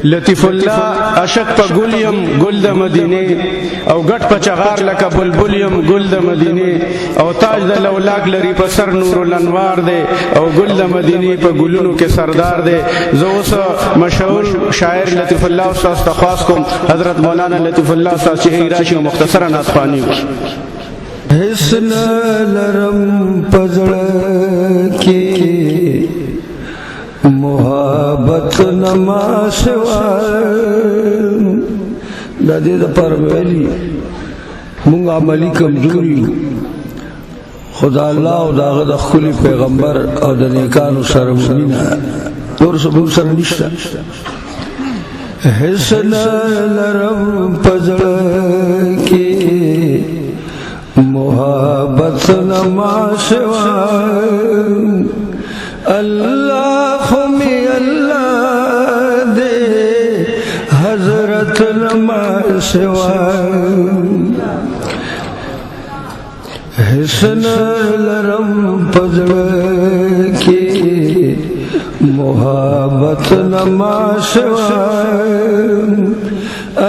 लतीफुल्लाह अशक प गुलियम गुल द मदीने او गट प चगार लका बुलबुलियम गुल द मदीने او ताज द लौलाक लरी प सर नूर الانوار दे او गुल द मदीने प गुलुनो के सरदार दे। जोस मशहूर शायर लतीफुल्लाह उस्ताद तख्वास को हजरत मौलाना लतीफुल्लाह उस्ताद शहीद राशि मुख्तसरा नात ख्वानी हिस्न लरम पजड़ के मोहब्बत नमा दादे पर वेली मुंग अमली कमजोरी खुदा अल्लाह और दागद खुली पैगंबर और दनेकान सरमुनीना और सब सर निश्ता हिस्न लरम पजड़ के मोहब्बत नमा अल्लाह में अल्लाह दे हजरत नमा हिस्न लरम पजड़ के मोहब्बत नमा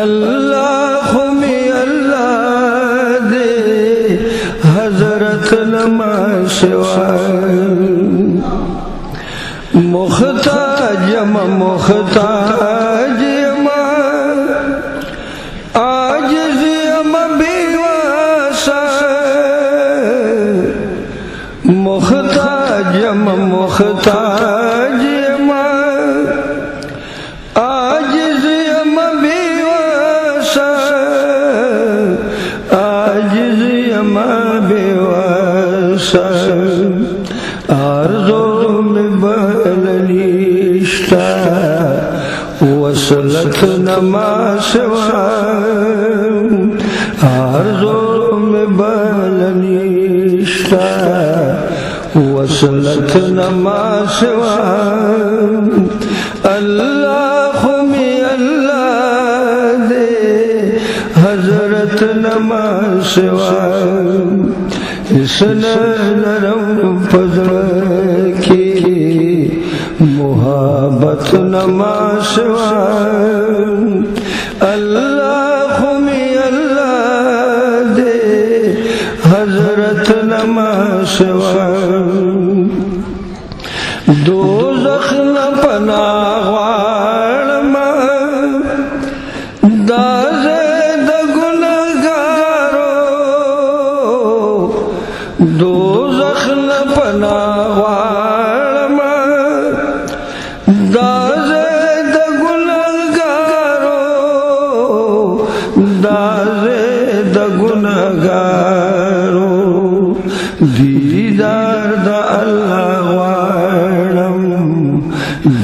अल्लाह में अल्लाह दे हजरत नमा मुख्ताज मुख्ताज आजिज़ बेवासा मुख्ताज मुख्ताज आजिज़ बेवासा आजिज़ बेवासा आरज़ो में बलनिश्ता वसलत नमा आरज़ो में बलनिश्ता वसलत नमा अल्लाह में अल्लाह दे हजरत नमा हिस्न लरम पजड़ के मोहब्बत नमा अल्लाह में अल्लाह दे हजरत नमा दोज़ख न पनाह दाज़े द गुनहगारो दोज़ख न पनाह दाज़े द गुनहगारो दाज़े द गुनहगारो दीदार द अल्लाह वालम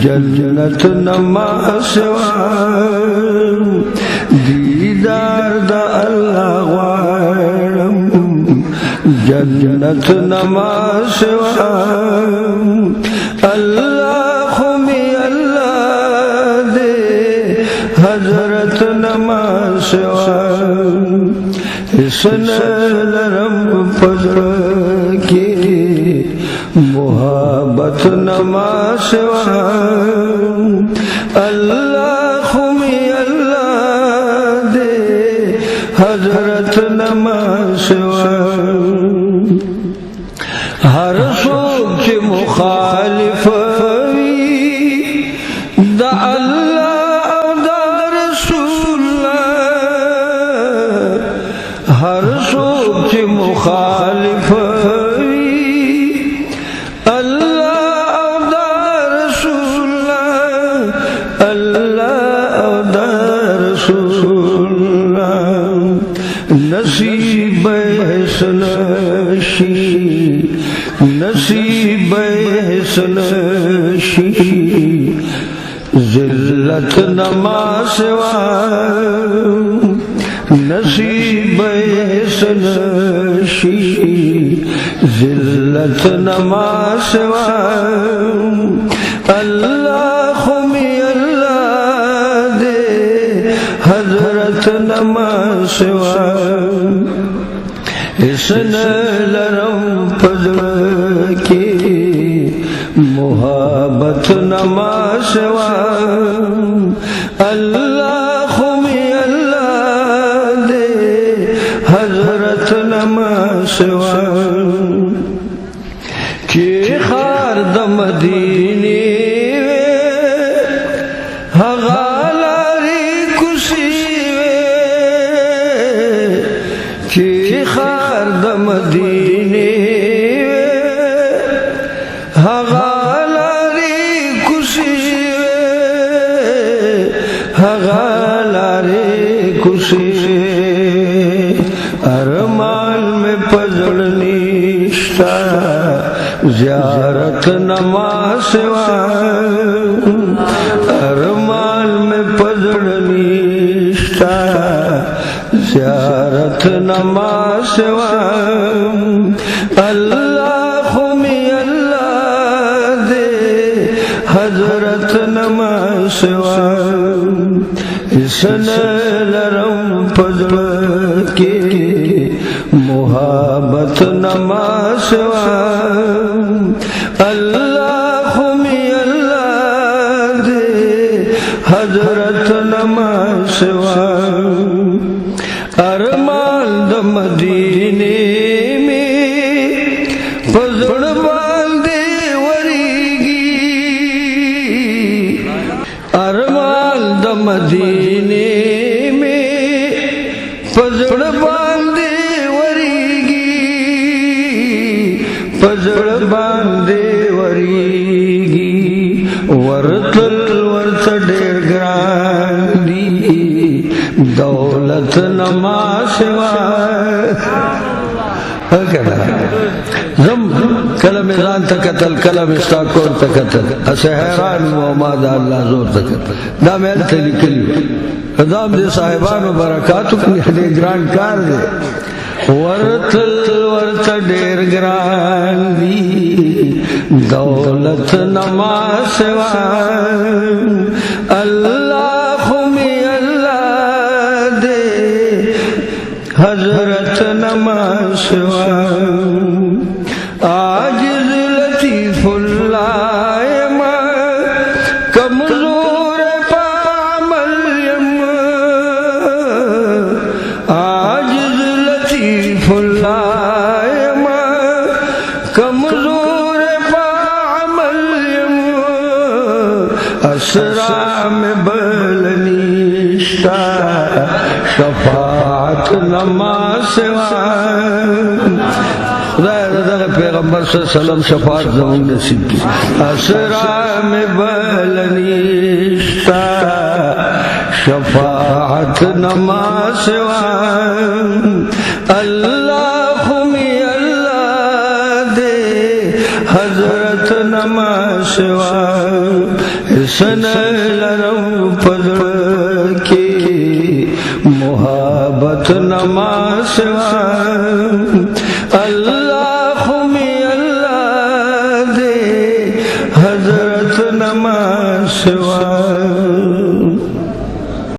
जन्नत नमा दीदार द अल्लाह वालम जन्नत नमा अल्लाह में अल्लाह दे हजरत नमा हिस्न लरम पजड़ के मोहब्बत नमा अल्लाह में अल्लाह दे हजरत नमा हर सोच मुखालिफ द अल्लाह द रसूल हर सोच मुखालिफ अल्लाह द रसूल अल्लाह द रसूल नसीब हसनशी नसीब हसनशी जिल्लत नमा नसीब हसनशी जिल्लत नमा अल्लाह में अल्लाह दे हजरत नमा हिस्न लरम पजड़ के मोहब्बत नमा अल्लाह खुमी अल्लाह दे हजरत नमस्वा के खार द मदीने हगालारी कुशी के खार द मदीने हगालारी कुशी हगालारी कुशी अरमान में पजड़नीश्ता ज़ियारत नमाज़वा अरमान में पजड़नीश्ता ज़ियारत नमाज़वा अल्लाह खुमी अल्लाह दे हजरत नमाज़वा इसन लरम पजड़ के मुहाबत नमाज़वा अल्लाह खुमी अल्लाह दे हजरत नमाज़वा अरमान द मदीने में पजड़ बांधे वरीगी अरमान द मदीने में पजड़ बांधे वरीगी पजड़ बांधे वरीगी वरतल वर्त डेर ग्रांडी दौलत नमाज़वा जम कलम ज़ान तकतल कलम इस्ताकोर तकतल असे हैरान मोहम्मद अल्लाह जोर तकतल दा मैल तली कली दाम दे साहिबान बरकातु दे ग्रांड कार दे वरतल वर्त डेर ग्रांडी दौलत नमाज़वा अल्लाह खुमी अल्लाह दे हजरत नमाज़वा आजिज़ लतीफ़ुल्लाह कमज़ोर पामल्यम आजिज़ लतीफ़ुल्लाह कमज़ोर पामल्यम असरा में बलनीश्ता शफाअत नमाज़वा पैगम्बर सल्लम शफाअत ज़रूर नसीब की असरा में बलनीश्ता शफाअत नमाज़वा अल्लाह खुमी अल्लाह दे हजरत नमाज़वा सन लरम पजड़ के मुहाबत नमाज़वा